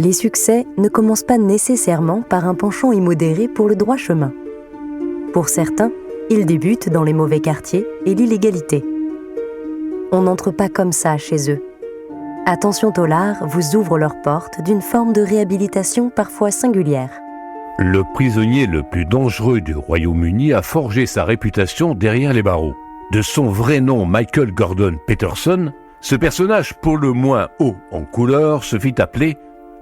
les succès ne commencent pas nécessairement par un penchant immodéré pour le droit chemin. Pour certains, ils débutent dans les mauvais quartiers et l'illégalité. On n'entre pas comme ça chez eux. Attention Tollard vous ouvre leurs portes d'une forme de réhabilitation parfois singulière. Le prisonnier le plus dangereux du Royaume-Uni a forgé sa réputation derrière les barreaux. De son vrai nom Michael Gordon Peterson, ce personnage pour le moins haut en couleur se fit appeler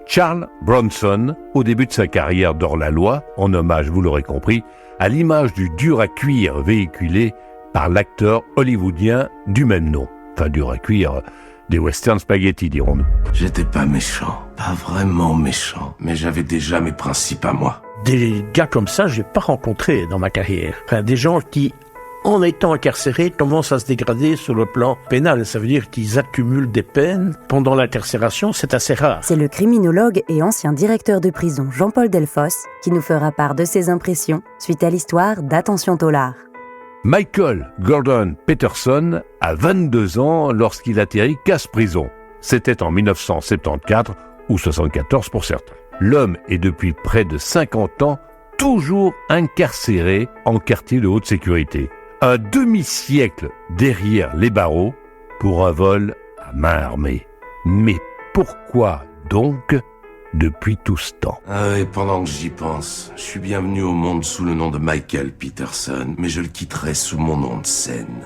Charles Bronson au début de sa carrière d'hors-la-loi, en hommage, vous l'aurez compris, à l'image du dur à cuire véhiculé par l'acteur hollywoodien du même nom. Enfin, dur à cuire, des western spaghetti, dirons-nous. J'étais pas méchant, pas vraiment méchant, mais j'avais déjà mes principes à moi. Des gars comme ça, j'ai pas rencontré dans ma carrière. Enfin, des gens qui, en étant incarcérés, commencent à se dégrader sur le plan pénal. Ça veut dire qu'ils accumulent des peines pendant l'incarcération, c'est assez rare. C'est le criminologue et ancien directeur de prison Jean-Paul Delfosse qui nous fera part de ses impressions suite à l'histoire d'Attention Tollard. Michael Gordon Peterson a 22 ans lorsqu'il atterrit casse-prison. C'était en 1974 ou 74 pour certains. L'homme est depuis près de 50 ans toujours incarcéré en quartier de haute sécurité. Un demi-siècle derrière les barreaux pour un vol à main armée. Mais pourquoi donc depuis tout ce temps? Et pendant que j'y pense, je suis bien venu au monde sous le nom de Michael Peterson, mais je le quitterai sous mon nom de scène.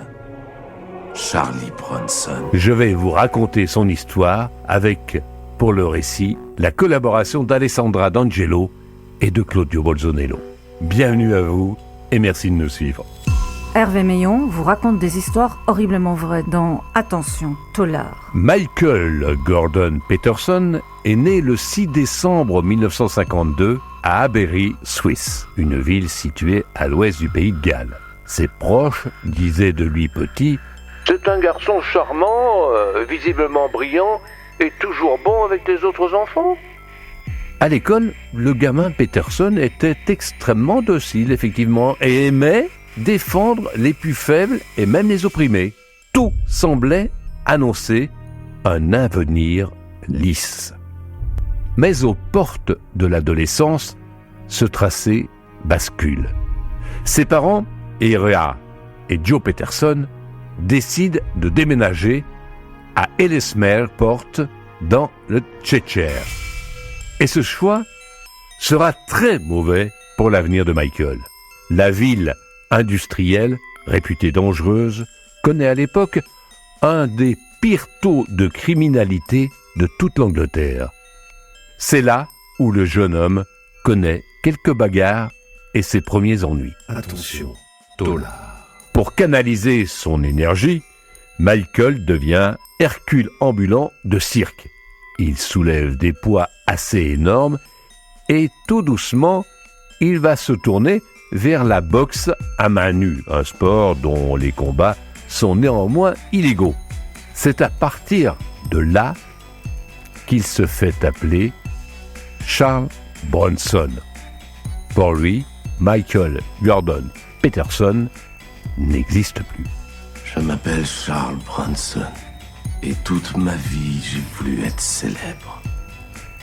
Charlie Bronson. Je vais vous raconter son histoire avec, pour le récit, la collaboration d'Alessandra D'Angelo et de Claudio Bolzonello. Bienvenue à vous et merci de nous suivre. Hervé Meillon vous raconte des histoires horriblement vraies dans Attention Tollard. Michael Gordon Peterson est né le 6 décembre 1952 à Avery, Suisse, une ville située à l'ouest du pays de Galles. Ses proches disaient de lui petit « C'est un garçon charmant, visiblement brillant et toujours bon avec les autres enfants ». À l'école, le gamin Peterson était extrêmement docile, effectivement, et aimait défendre les plus faibles et même les opprimés. Tout semblait annoncer un avenir lisse. Mais aux portes de l'adolescence, ce tracé bascule. Ses parents, Ira et Joe Peterson, décident de déménager à Ellesmere Port dans le Cheshire. Et ce choix sera très mauvais pour l'avenir de Michael. La ville industrielle, réputée dangereuse, connaît à l'époque un des pires taux de criminalité de toute l'Angleterre. C'est là où le jeune homme connaît quelques bagarres et ses premiers ennuis. Attention, Tollard. Pour canaliser son énergie, Michael devient Hercule ambulant de cirque. Il soulève des poids assez énormes et tout doucement, il va se tourner vers la boxe à main nue, un sport dont les combats sont néanmoins illégaux. C'est à partir de là qu'il se fait appeler Charles Bronson. Pour lui, Michael Gordon Peterson n'existe plus. Je m'appelle Charles Bronson et toute ma vie j'ai voulu être célèbre.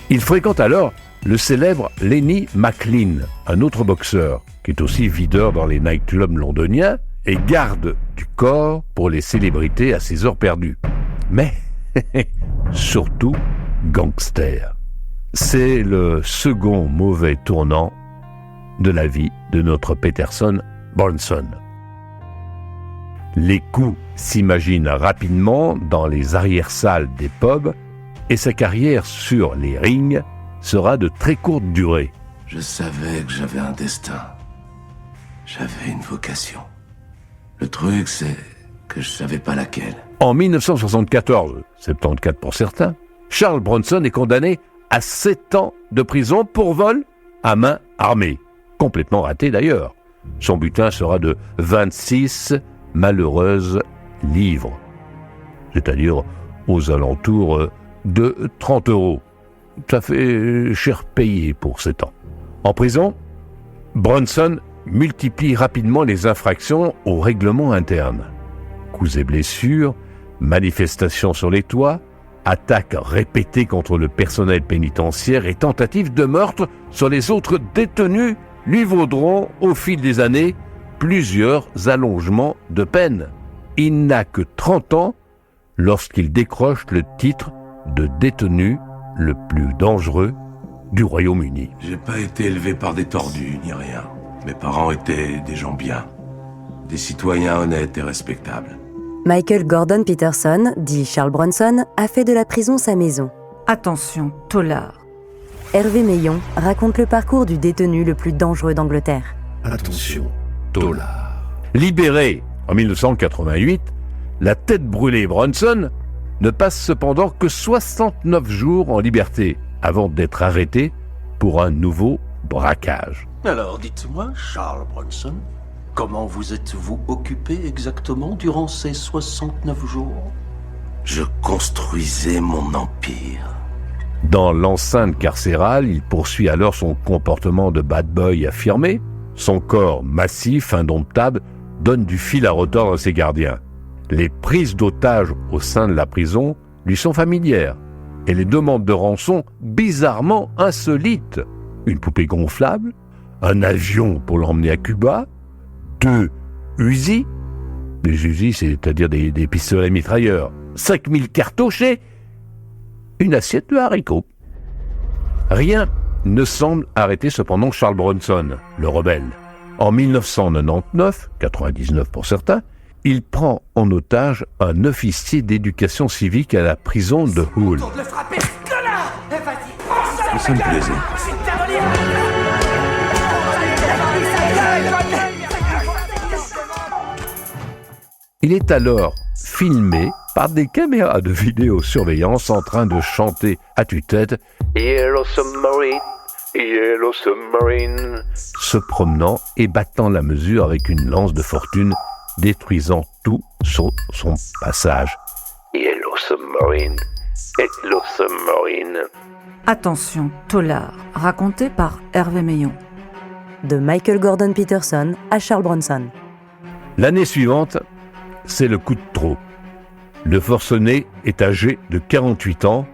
Il fréquente alors le célèbre Lenny McLean, un autre boxeur, qui est aussi videur dans les nightclubs londoniens et garde du corps pour les célébrités à ses heures perdues. Mais, surtout, gangster. C'est le second mauvais tournant de la vie de notre Peterson Bronson. Les coups s'imaginent rapidement dans les arrière-salles des pubs et sa carrière sur les rings sera de très courte durée. Je savais que j'avais un destin. J'avais une vocation. Le truc, c'est que je savais pas laquelle. En 1974, 74 pour certains, Charles Bronson est condamné à 7 ans de prison pour vol à main armée. Complètement raté d'ailleurs. Son butin sera de 26 malheureuses livres. C'est-à-dire aux alentours de 30 €. Ça fait cher payé pour 7 ans. En prison, Bronson multiplie rapidement les infractions au règlement interne. Coups et blessures, manifestations sur les toits, Attaques répétées contre le personnel pénitentiaire et tentatives de meurtre sur les autres détenus lui vaudront, au fil des années, plusieurs allongements de peine. Il n'a que 30 ans lorsqu'il décroche le titre de détenu le plus dangereux du Royaume-Uni. J'ai pas été élevé par des tordus, ni rien. Mes parents étaient des gens bien. Des citoyens honnêtes et respectables. Michael Gordon Peterson, dit Charles Bronson, a fait de la prison sa maison. Attention, tôlard. Hervé Meillon raconte le parcours du détenu le plus dangereux d'Angleterre. Attention, tôlard. Libéré en 1988, la tête brûlée Bronson ne passe cependant que 69 jours en liberté avant d'être arrêté pour un nouveau braquage. Alors dites-moi, Charles Bronson, comment vous êtes-vous occupé exactement durant ces 69 jours? Je construisais mon empire. Dans l'enceinte carcérale, il poursuit alors son comportement de bad boy affirmé. Son corps massif, indomptable, donne du fil à retordre à ses gardiens. Les prises d'otages au sein de la prison lui sont familières et les demandes de rançon bizarrement insolites. Une poupée gonflable, un avion pour l'emmener à Cuba, 2 Uzi, des Uzi c'est-à-dire des pistolets mitrailleurs, 5000 cartouches et une assiette de haricots. Rien ne semble arrêter cependant Charles Bronson, le rebelle. En 1999, 99 pour certains, il prend en otage un officier d'éducation civique à la prison de Hull. Ça me plaisait. Il est alors filmé par des caméras de vidéosurveillance en train de chanter à tue-tête « Yellow Submarine, Yellow Submarine », se promenant et battant la mesure avec une lance de fortune, détruisant tout sur son passage. « Yellow Submarine, Yellow Submarine ». Attention, tôlard. Raconté par Hervé Meillon. De Michael Gordon Peterson à Charles Bronson. L'année suivante, c'est le coup de trop. Le forcené est âgé de 48 ans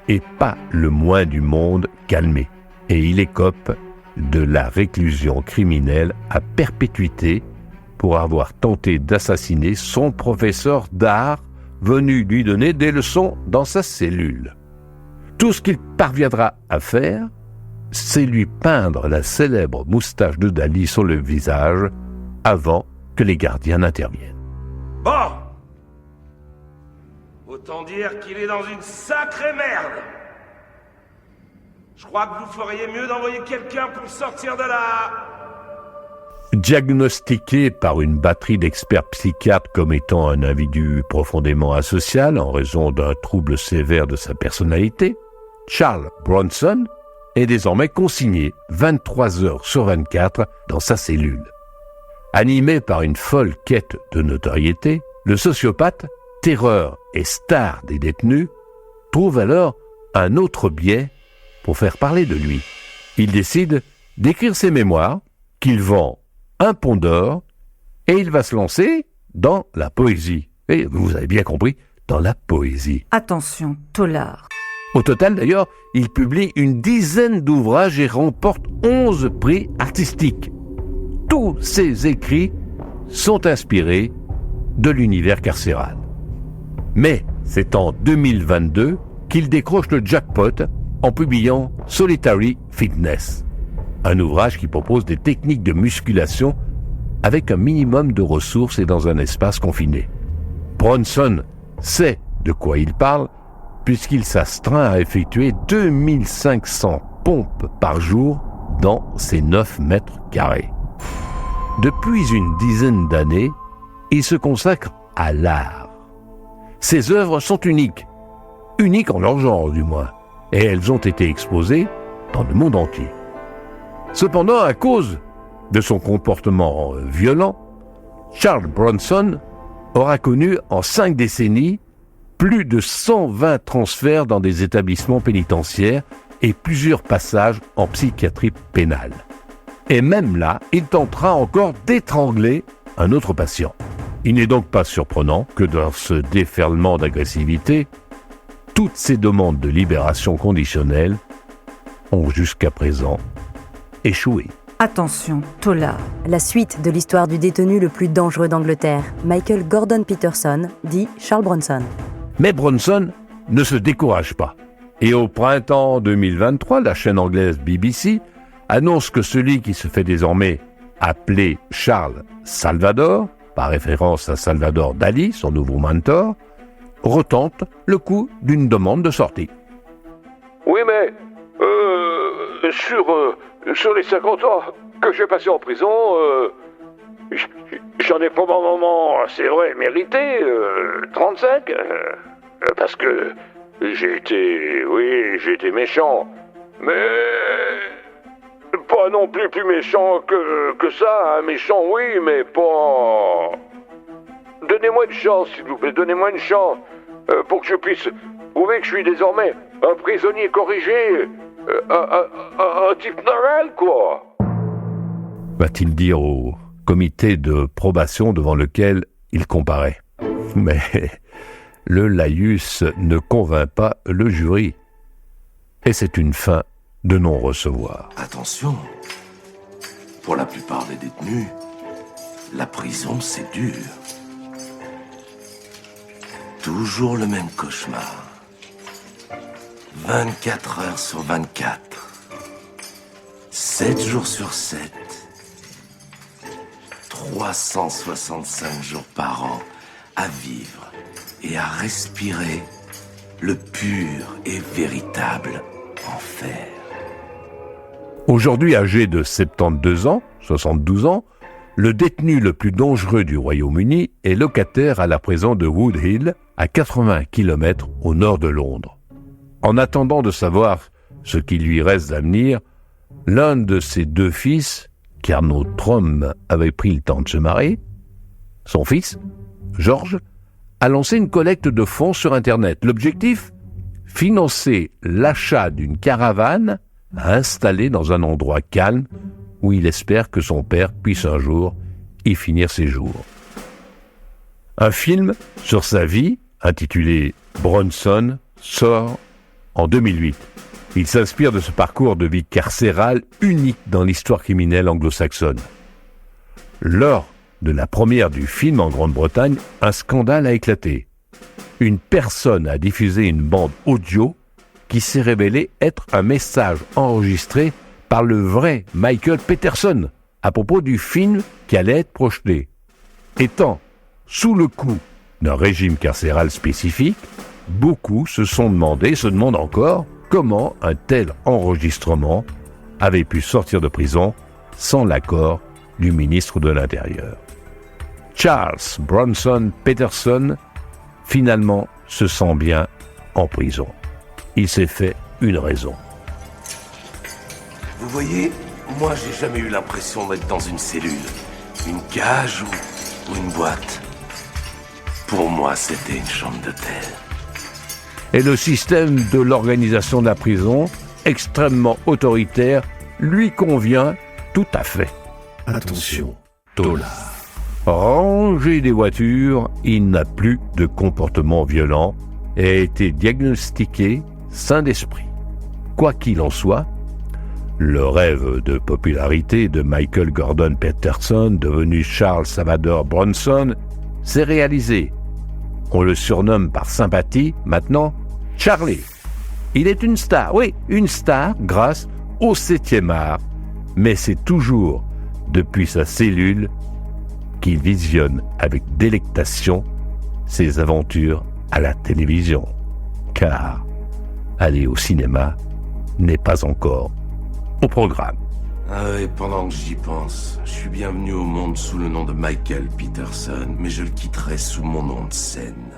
et pas le moins du monde calmé. Et il écope de la réclusion criminelle à perpétuité pour avoir tenté d'assassiner son professeur d'art venu lui donner des leçons dans sa cellule. Tout ce qu'il parviendra à faire, c'est lui peindre la célèbre moustache de Dali sur le visage avant que les gardiens n'interviennent. Bon! Autant dire qu'il est dans une sacrée merde! Je crois que vous feriez mieux d'envoyer quelqu'un pour sortir de là! Diagnostiqué par une batterie d'experts psychiatres comme étant un individu profondément asocial en raison d'un trouble sévère de sa personnalité, Charles Bronson est désormais consigné 23 heures sur 24 dans sa cellule. Animé par une folle quête de notoriété, le sociopathe, terreur et star des détenus, trouve alors un autre biais pour faire parler de lui. Il décide d'écrire ses mémoires, qu'il vend un pont d'or, et il va se lancer dans la poésie. Et vous avez bien compris, dans la poésie. Attention, tôlard. Au total, d'ailleurs, il publie une dizaine d'ouvrages et remporte 11 prix artistiques. Tous ses écrits sont inspirés de l'univers carcéral. Mais c'est en 2022 qu'il décroche le jackpot en publiant Solitary Fitness, un ouvrage qui propose des techniques de musculation avec un minimum de ressources et dans un espace confiné. Bronson sait de quoi il parle puisqu'il s'astreint à effectuer 2500 pompes par jour dans ses 9 mètres carrés. Depuis une dizaine d'années, il se consacre à l'art. Ses œuvres sont uniques en leur genre du moins, et elles ont été exposées dans le monde entier. Cependant, à cause de son comportement violent, Charles Bronson aura connu en 5 décennies plus de 120 transferts dans des établissements pénitentiaires et plusieurs passages en psychiatrie pénale. Et même là, il tentera encore d'étrangler un autre patient. Il n'est donc pas surprenant que dans ce déferlement d'agressivité, Toutes ces demandes de libération conditionnelle ont jusqu'à présent échoué. Attention, Tollard. La suite de l'histoire du détenu le plus dangereux d'Angleterre, Michael Gordon Peterson, dit Charles Bronson. Mais Bronson ne se décourage pas. Et au printemps 2023, la chaîne anglaise BBC annonce que celui qui se fait désormais appeler Charles Salvador, par référence à Salvador Dali, son nouveau mentor, retente le coup d'une demande de sortie. Oui, mais sur les 50 ans que j'ai passé en prison, j'en ai probablement, c'est vrai, mérité 35, parce que j'ai été méchant, mais pas non plus méchant que ça, hein. Méchant oui, mais pas... Donnez-moi une chance, s'il vous plaît, donnez-moi une chance, pour que je puisse prouver que je suis désormais un prisonnier corrigé, un type normal, quoi. Va-t-il dire au comité de probation devant lequel il comparaît. Mais le laïus ne convainc pas le jury. Et c'est une fin de non-recevoir. Attention, pour la plupart des détenus, la prison c'est dur. Toujours le même cauchemar. 24 heures sur 24. 7 jours sur 7. 365 jours par an à vivre et à respirer le pur et véritable enfer. Aujourd'hui âgé de 72 ans, le détenu le plus dangereux du Royaume-Uni est locataire à la prison de Wood Hill, à 80 km au nord de Londres. En attendant de savoir ce qui lui reste d'avenir, l'un de ses deux fils, car notre homme avait pris le temps de se marier, son fils, George, a lancé une collecte de fonds sur Internet. L'objectif ? Financer l'achat d'une caravane à installer dans un endroit calme où il espère que son père puisse un jour y finir ses jours. Un film sur sa vie, intitulé Bronson, sort en 2008. Il s'inspire de ce parcours de vie carcérale unique dans l'histoire criminelle anglo-saxonne. Lors de la première du film en Grande-Bretagne, un scandale a éclaté. Une personne a diffusé une bande audio qui s'est révélée être un message enregistré par le vrai Michael Peterson à propos du film qui allait être projeté. Étant sous le coup d'un régime carcéral spécifique, beaucoup se demandent encore comment un tel enregistrement avait pu sortir de prison sans l'accord du ministre de l'Intérieur. Charles Bronson Peterson, finalement, se sent bien en prison. Il s'est fait une raison. Vous voyez, moi j'ai jamais eu l'impression d'être dans une cellule, une cage ou une boîte. Pour moi, c'était une chambre d'hôtel. Et le système de l'organisation de la prison, extrêmement autoritaire, lui convient tout à fait. Attention, Tollard. Rangé des voitures, il n'a plus de comportement violent et a été diagnostiqué sain d'esprit. Quoi qu'il en soit, le rêve de popularité de Michael Gordon Peterson, devenu Charles Salvador Bronson, s'est réalisé. On le surnomme par sympathie maintenant Charlie. Il est une star, oui, une star grâce au 7e art, mais c'est toujours depuis sa cellule qu'il visionne avec délectation ses aventures à la télévision. Car aller au cinéma n'est pas encore au programme. Ah, et pendant que j'y pense, je suis bienvenu au monde sous le nom de Michael Peterson, mais je le quitterai sous mon nom de scène.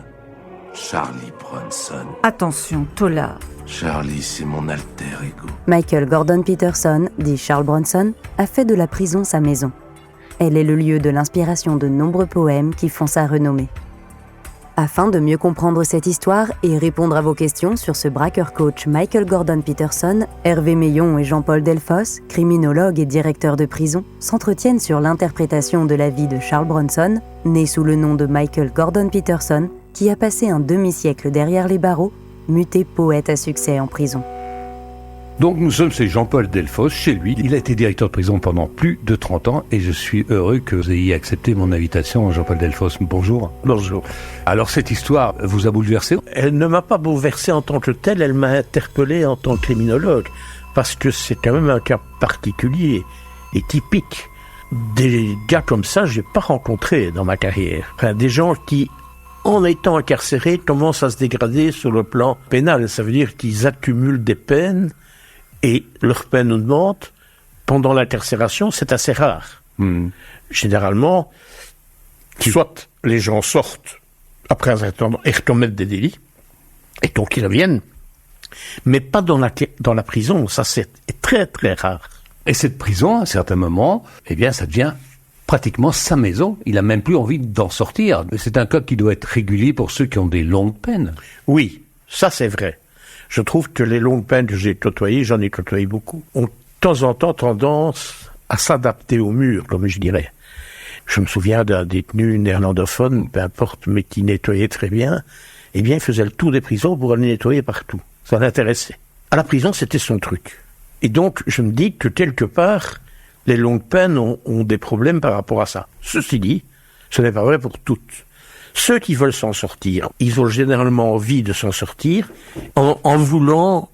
Charlie Bronson. Attention, Tollard. Charlie, c'est mon alter ego. Michael Gordon Peterson, dit Charles Bronson, a fait de la prison sa maison. Elle est le lieu de l'inspiration de nombreux poèmes qui font sa renommée. Afin de mieux comprendre cette histoire et répondre à vos questions sur ce braqueur coach Michael Gordon Peterson, Hervé Meillon et Jean-Paul Delfosse, criminologues et directeurs de prison, s'entretiennent sur l'interprétation de la vie de Charles Bronson, né sous le nom de Michael Gordon Peterson, qui a passé un demi-siècle derrière les barreaux, muté poète à succès en prison. Donc nous sommes chez Jean-Paul Delfosse, chez lui. Il a été directeur de prison pendant plus de 30 ans et je suis heureux que vous ayez accepté mon invitation, Jean-Paul Delfosse. Bonjour. Bonjour. Alors cette histoire vous a bouleversé ? Elle ne m'a pas bouleversé en tant que tel, elle m'a interpellé en tant que criminologue, parce que c'est quand même un cas particulier et typique. Des gars comme ça, j'ai pas rencontré dans ma carrière. Enfin, des gens qui, en étant incarcérés, commencent à se dégrader sur le plan pénal. Ça veut dire qu'ils accumulent des peines et leur peine augmente pendant l'incarcération. C'est assez rare. Généralement, soit les gens sortent après un certain temps et recommettent des délits, et donc ils reviennent, mais pas dans la prison. Ça, c'est très très rare. Et cette prison, à un certain moment, eh bien, ça devient pratiquement sa maison. Il n'a même plus envie d'en sortir. C'est un cas qui doit être régulier pour ceux qui ont des longues peines. Oui, ça c'est vrai. Je trouve que les longues peines que j'ai côtoyées, j'en ai côtoyé beaucoup, ont de temps en temps tendance à s'adapter au mur, comme je dirais. Je me souviens d'un détenu néerlandophone, peu importe, mais qui nettoyait très bien. Eh bien, il faisait le tour des prisons pour aller nettoyer partout. Ça l'intéressait. À la prison, c'était son truc. Et donc, je me dis que quelque part, les longues peines ont des problèmes par rapport à ça. Ceci dit, ce n'est pas vrai pour toutes. Ceux qui veulent s'en sortir, ils ont généralement envie de s'en sortir en voulant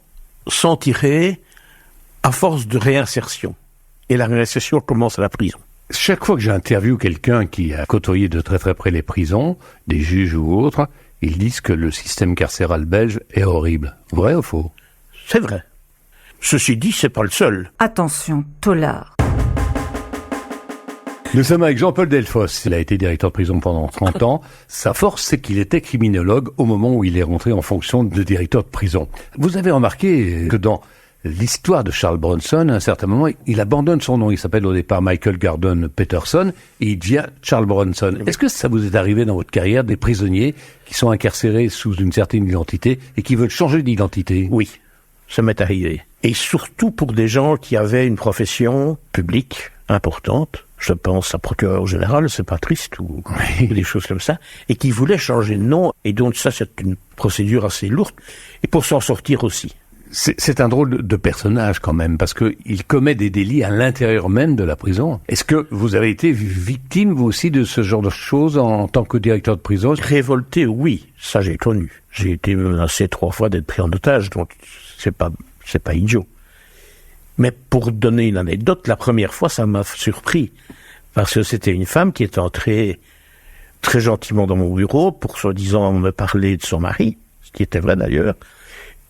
s'en tirer à force de réinsertion. Et la réinsertion commence à la prison. Chaque fois que j'interviewe quelqu'un qui a côtoyé de très très près les prisons, des juges ou autres, ils disent que le système carcéral belge est horrible. Vrai ou faux ? C'est vrai. Ceci dit, c'est pas le seul. Attention, tolard. Nous sommes avec Jean-Paul Delfosse. Il a été directeur de prison pendant 30 ans. Sa force, c'est qu'il était criminologue au moment où il est rentré en fonction de directeur de prison. Vous avez remarqué que dans l'histoire de Charles Bronson, à un certain moment, il abandonne son nom. Il s'appelle au départ Michael Gordon Peterson et il devient Charles Bronson. Est-ce que ça vous est arrivé dans votre carrière, des prisonniers qui sont incarcérés sous une certaine identité et qui veulent changer d'identité ? Oui, ça m'est arrivé. Et surtout pour des gens qui avaient une profession publique importante. Je pense à procureur général, c'est pas triste, ou des choses comme ça, et qui voulaient changer de nom, et donc ça c'est une procédure assez lourde, et pour s'en sortir aussi. C'est un drôle de personnage quand même, parce qu'il commet des délits à l'intérieur même de la prison. Est-ce que vous avez été victime, vous aussi, de ce genre de choses en tant que directeur de prison ? Révolté, oui, ça j'ai connu. J'ai été menacé 3 fois d'être pris en otage, donc c'est pas idiot. Mais pour donner une anecdote, la première fois, ça m'a surpris. Parce que c'était une femme qui est entrée très gentiment dans mon bureau pour, soi-disant, me parler de son mari, ce qui était vrai d'ailleurs,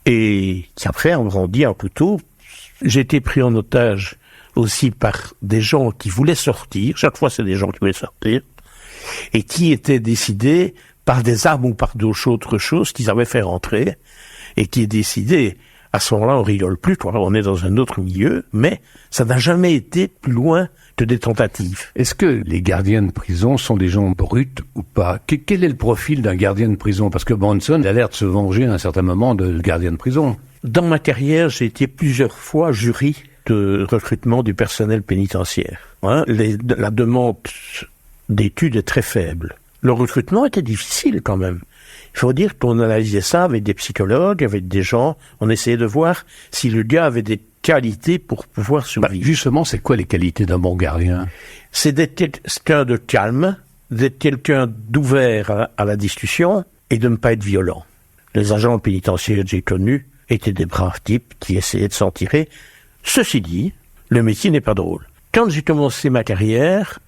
et qui après a brandi un couteau. J'ai été pris en otage aussi par des gens qui voulaient sortir. Chaque fois, c'est des gens qui voulaient sortir. Et qui étaient décidés par des armes ou par d'autres choses qu'ils avaient fait rentrer. Et qui est décidé... À ce moment-là, on rigole plus, on est dans un autre milieu, mais ça n'a jamais été plus loin que des tentatives. Est-ce que les gardiens de prison sont des gens bruts ou pas ? Quel est le profil d'un gardien de prison ? Parce que Bronson a l'air de se venger à un certain moment de gardien de prison. Dans ma carrière, j'ai été plusieurs fois jury de recrutement du personnel pénitentiaire. La demande d'études est très faible. Le recrutement était difficile quand même. Il faut dire qu'on analysait ça avec des psychologues, avec des gens, on essayait de voir si le gars avait des qualités pour pouvoir survivre. Justement, c'est quoi les qualités d'un bon gardien ? C'est d'être quelqu'un de calme, d'être quelqu'un d'ouvert à la discussion et de ne pas être violent. Les agents pénitentiaires que j'ai connus étaient des braves types qui essayaient de s'en tirer. Ceci dit, le métier n'est pas drôle. Quand j'ai commencé ma carrière,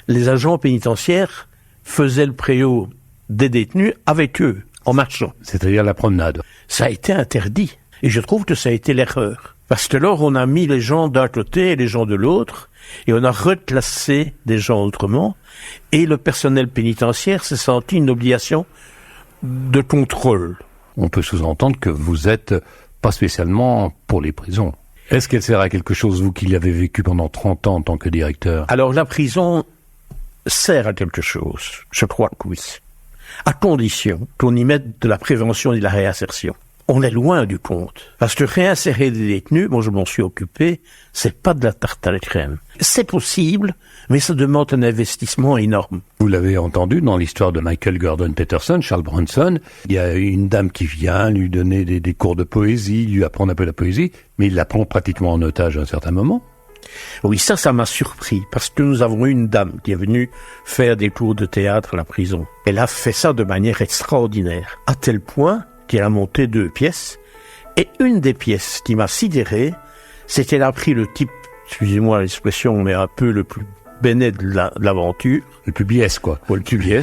les agents pénitentiaires faisaient le préau des détenus avec eux, en marchant. C'est-à-dire la promenade. Ça a été interdit. Et je trouve que ça a été l'erreur. Parce que là, on a mis les gens d'un côté et les gens de l'autre, et on a reclassé des gens autrement, et le personnel pénitentiaire s'est senti une obligation de contrôle. On peut sous-entendre que vous êtes pas spécialement pour les prisons. Est-ce qu'elle sert à quelque chose, vous qui l'avez vécu pendant 30 ans en tant que directeur ? Alors la prison sert à quelque chose. Je crois que oui. À condition qu'on y mette de la prévention et de la réinsertion. on est loin du compte. Parce que réinsérer des détenus, moi je m'en suis occupé, c'est pas de la tarte à la crème. C'est possible, mais ça demande un investissement énorme. Vous l'avez entendu dans l'histoire de Michael Gordon Peterson, Charles Bronson. Il y a une dame qui vient lui donner des cours de poésie, lui apprendre un peu la poésie, mais il la prend pratiquement en otage à un certain moment. Oui, ça m'a surpris, parce que nous avons eu une dame qui est venue faire des cours de théâtre à la prison. Elle a fait ça de manière extraordinaire, à tel point qu'elle a monté 2 pièces, et une des pièces qui m'a sidéré, c'est qu'elle a pris le type, excusez-moi l'expression, mais un peu le plus bénet de l'aventure. Le plus biais, quoi. Le plus biais,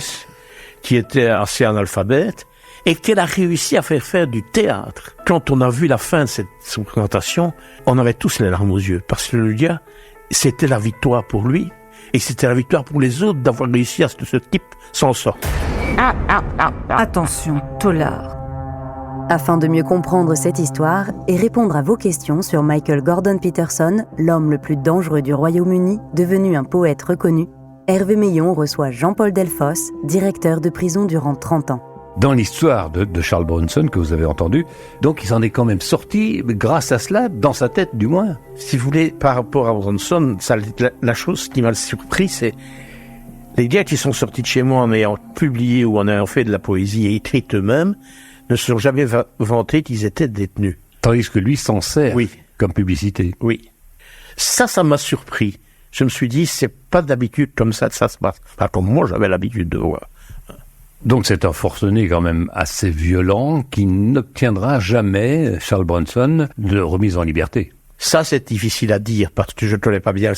qui était assez analphabète, et qu'elle a réussi à faire du théâtre. Quand on a vu la fin de cette présentation, on avait tous les larmes aux yeux, parce que le gars, c'était la victoire pour lui, et c'était la victoire pour les autres d'avoir réussi à ce que ce type s'en sorte. Attention, Tollard. Afin de mieux comprendre cette histoire et répondre à vos questions sur Michael Gordon Peterson, l'homme le plus dangereux du Royaume-Uni, devenu un poète reconnu, Hervé Meillon reçoit Jean-Paul Delfosse, directeur de prison durant 30 ans. Dans l'histoire de Charles Bronson que vous avez entendu, donc il s'en est quand même sorti grâce à cela, dans sa tête du moins. Si vous voulez, par rapport à Bronson, la chose qui m'a surpris, c'est les gars qui sont sortis de chez moi en ayant publié ou en ayant fait de la poésie et écrite eux-mêmes, ne se sont jamais vantés qu'ils étaient détenus. Tandis que lui s'en sert comme publicité. Oui. Ça m'a surpris. Je me suis dit, c'est pas d'habitude comme ça se passe. Enfin, comme moi, j'avais l'habitude de voir. Donc c'est un forcené quand même assez violent qui n'obtiendra jamais, Charles Bronson, de remise en liberté. Ça, c'est difficile à dire parce que je ne connais pas bien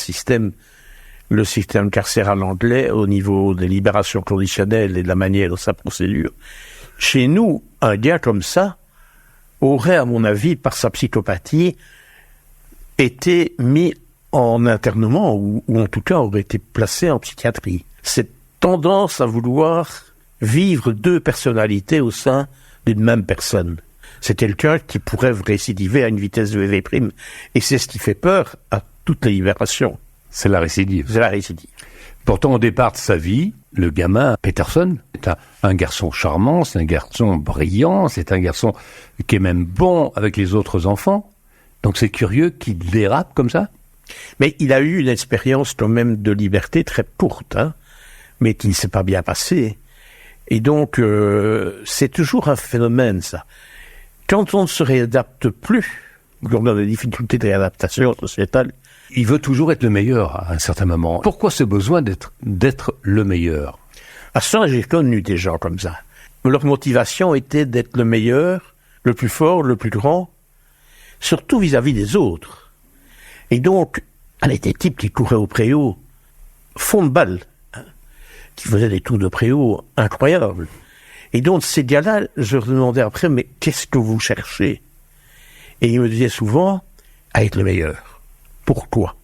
le système carcéral anglais au niveau des libérations conditionnelles et de la manière de sa procédure. Chez nous, un gars comme ça aurait, à mon avis, par sa psychopathie, été mis en internement ou en tout cas aurait été placé en psychiatrie. Cette tendance à vouloir vivre 2 personnalités au sein d'une même personne. C'est quelqu'un qui pourrait récidiver à une vitesse de V'. Et c'est ce qui fait peur à toute les libérations. C'est la récidive. C'est la récidive. Pourtant, au départ de sa vie, le gamin Peterson est un garçon charmant, c'est un garçon brillant, c'est un garçon qui est même bon avec les autres enfants. Donc c'est curieux qu'il dérape comme ça. Mais il a eu une expérience quand même de liberté très courte, mais qui ne s'est pas bien passée. Et donc, c'est toujours un phénomène, ça. Quand on ne se réadapte plus, quand on a des difficultés de réadaptation sociétale, il veut toujours être le meilleur à un certain moment. Pourquoi ce besoin d'être le meilleur? À ça, j'ai connu des gens comme ça. Leur motivation était d'être le meilleur, le plus fort, le plus grand, surtout vis-à-vis des autres. Et donc, des types qui couraient au préau, fond de balle, qui faisaient des tours de préau incroyables. Et donc, ces gars-là, je leur demandais après, mais qu'est-ce que vous cherchez? Et ils me disaient souvent, à être le meilleur. Pourquoi?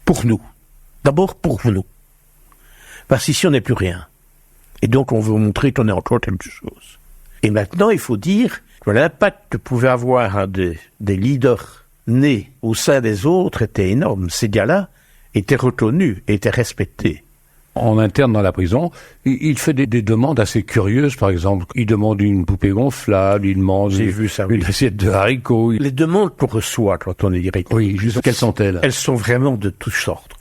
Pour nous. D'abord pour nous. Parce qu'ici, on n'est plus rien. Et donc, on veut montrer qu'on est encore quelque chose. Et maintenant, il faut dire que l'impact que pouvait avoir des leaders nés au sein des autres était énorme. Ces gars-là étaient reconnus, étaient respectés. En interne dans la prison, il fait des demandes assez curieuses, par exemple. Il demande une poupée gonflable, il demande une assiette de haricots. Les demandes qu'on reçoit quand on est directeur. Oui, quelles sont-elles? Elles sont vraiment de toutes sortes.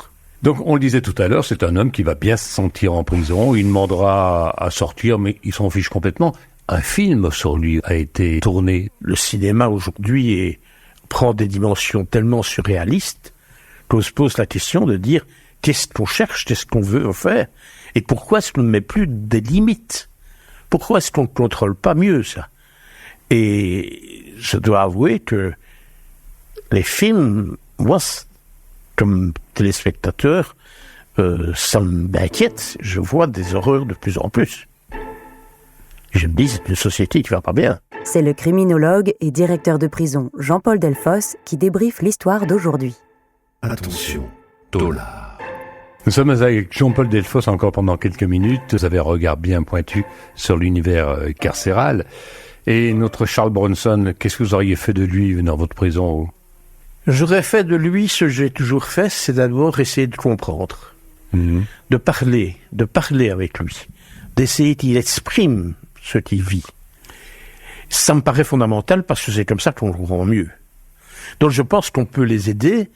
Donc, on le disait tout à l'heure, c'est un homme qui va bien se sentir en prison. Il demandera à sortir, mais il s'en fiche complètement. Un film sur lui a été tourné. Le cinéma aujourd'hui prend des dimensions tellement surréalistes qu'on se pose la question de dire qu'est-ce qu'on cherche, qu'est-ce qu'on veut faire, et pourquoi est-ce qu'on ne met plus des limites? Pourquoi est-ce qu'on ne contrôle pas mieux ça? Et je dois avouer que les films, moi, comme téléspectateur, ça m'inquiète. Je vois des horreurs de plus en plus. Je me dis, c'est une société qui va pas bien. C'est le criminologue et directeur de prison Jean-Paul Delfosse qui débriefe l'histoire d'aujourd'hui. Attention, Tollard. Nous sommes avec Jean-Paul Delfosse encore pendant quelques minutes. Vous avez un regard bien pointu sur l'univers carcéral. Et notre Charles Bronson, qu'est-ce que vous auriez fait de lui dans votre prison? J'aurais fait de lui ce que j'ai toujours fait, c'est d'abord essayer de comprendre. De parler avec lui. D'essayer qu'il exprime ce qu'il vit. Ça me paraît fondamental parce que c'est comme ça qu'on le rend mieux. Donc je pense qu'on peut les aider,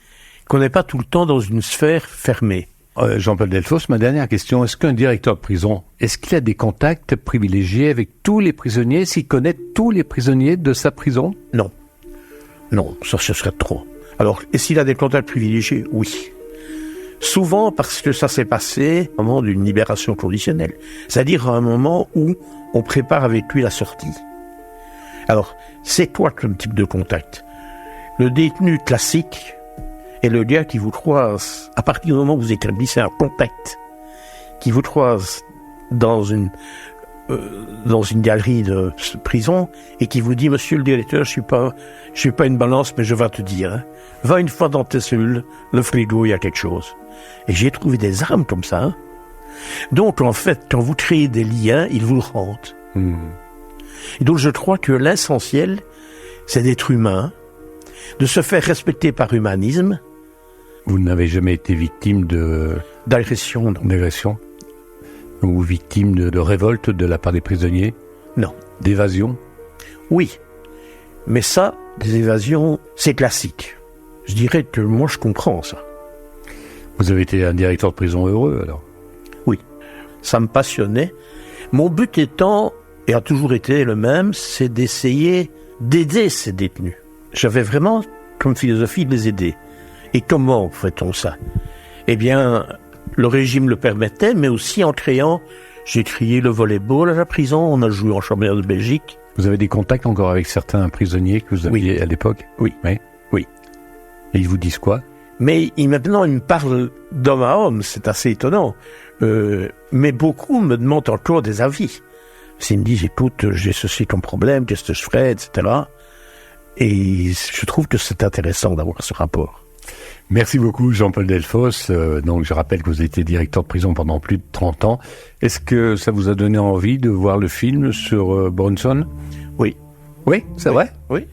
qu'on n'est pas tout le temps dans une sphère fermée. Jean-Paul Delfos, ma dernière question, est-ce qu'un directeur de prison, est-ce qu'il a des contacts privilégiés avec tous les prisonniers, est-ce qu'il connaît tous les prisonniers de sa prison? Non. Non, ça ce serait trop. Alors, est-ce qu'il a des contacts privilégiés? Oui. Souvent parce que ça s'est passé au moment d'une libération conditionnelle. C'est-à-dire à un moment où on prépare avec lui la sortie. Alors, c'est quoi comme type de contact? Le détenu classique est le gars qui vous croise, à partir du moment où vous établissez un contact, qui vous croise dans une galerie de prison et qui vous dit: monsieur le directeur, je suis pas une balance, mais je vais te dire, hein, va une fois dans tes cellules, le frigo, il y a quelque chose. Et j'ai trouvé des armes comme ça. Hein. Donc en fait, quand vous créez des liens, ils vous le rendent. Et donc je crois que l'essentiel, c'est d'être humain, de se faire respecter par humanisme. Vous n'avez jamais été victime d'agression, non. D'agression? Ou victime de révolte de la part des prisonniers? Non. D'évasion? Oui. Mais ça, des évasions, c'est classique. Je dirais que moi, je comprends ça. Vous avez été un directeur de prison heureux, alors? Oui. Ça me passionnait. Mon but étant, et a toujours été le même, c'est d'essayer d'aider ces détenus. J'avais vraiment comme philosophie de les aider. Et comment fait-on ça? Eh bien, le régime le permettait, mais aussi en créant... J'ai créé le volleyball à la prison, on a joué en championnat de Belgique. Vous avez des contacts encore avec certains prisonniers que vous aviez à l'époque? Oui. Et ils vous disent quoi? Mais maintenant, ils me parlent d'homme à homme, c'est assez étonnant. Mais beaucoup me demandent encore des avis. S'ils me disent: écoute, j'ai ceci comme problème, qu'est-ce que je ferais, etc. Et je trouve que c'est intéressant d'avoir ce rapport. Merci beaucoup Jean-Paul Delfos. Donc je rappelle que vous étiez directeur de prison pendant plus de 30 ans. Est-ce que ça vous a donné envie de voir le film sur Bronson? Oui. Oui, c'est vrai? Oui.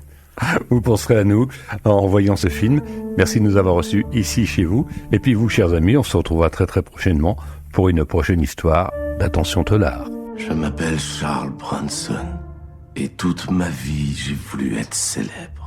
Vous penserez à nous en voyant ce film. Merci de nous avoir reçus ici chez vous. Et puis vous, chers amis, on se retrouvera très très prochainement pour une prochaine histoire d'Attention Teulard. Je m'appelle Charles Bronson et toute ma vie j'ai voulu être célèbre.